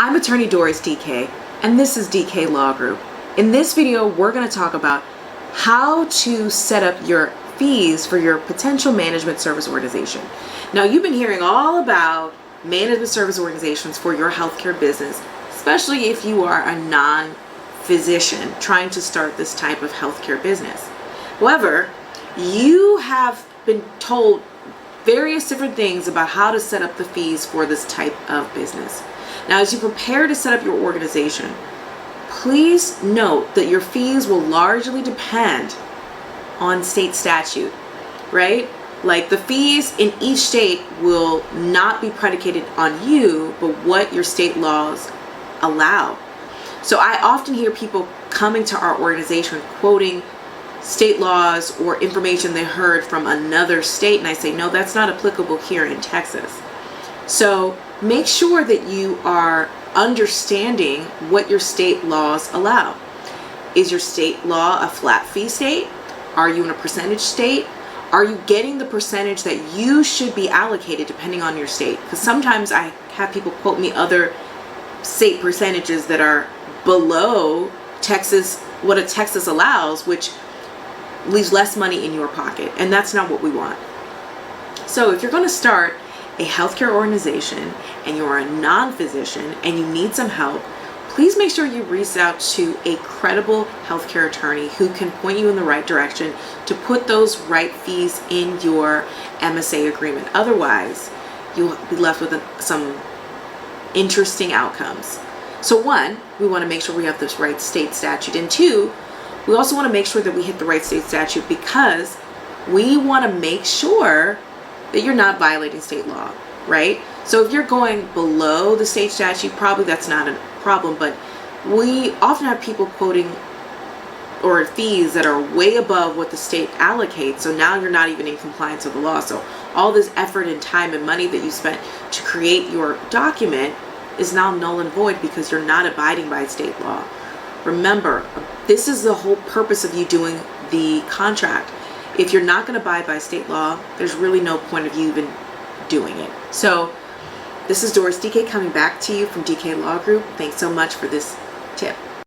I'm attorney Doris DK, and this is DK Law Group. In this video, we're going to talk about how to set up your fees for your potential management service organization. Now, you've been hearing all about management service organizations for your healthcare business, especially if you are a non-physician trying to start this type of healthcare business. However, you have been told various different things about how to set up the fees for this type of business. Now, as you prepare to set up your organization, please note that your fees will largely depend on state statute, right? Like the fees in each state will not be predicated on you, but what your state laws allow. So I often hear people coming to our organization quoting state laws or information they heard from another state, and I say, no, that's not applicable here in Texas. So make sure that you are understanding what your state laws allow. Is your state law a flat fee state? Are you in a percentage state? Are you getting the percentage that you should be allocated depending on your state? Because sometimes I have people quote me other state percentages that are below Texas, what a Texas allows, which leaves less money in your pocket, and that's not what we want. So if you're going to start a healthcare organization and you're a non-physician and you need some help, please make sure you reach out to a credible healthcare attorney who can point you in the right direction to put those right fees in your MSA agreement. Otherwise, you'll be left with some interesting outcomes. So one, we want to make sure we have this right state statute, and two, we also want to make sure that we hit the right state statute because we want to make sure that you're not violating state law, right? So if you're going below the state statute, probably that's not a problem, but we often have people quoting or fees that are way above what the state allocates, so now you're not even in compliance with the law. So all this effort and time and money that you spent to create your document is now null and void because you're not abiding by state law. Remember, this is the whole purpose of you doing the contract. If you're not going to abide by state law, there's really no point of you even doing it. So this is Doris DK coming back to you from DK Law Group. Thanks so much for this tip.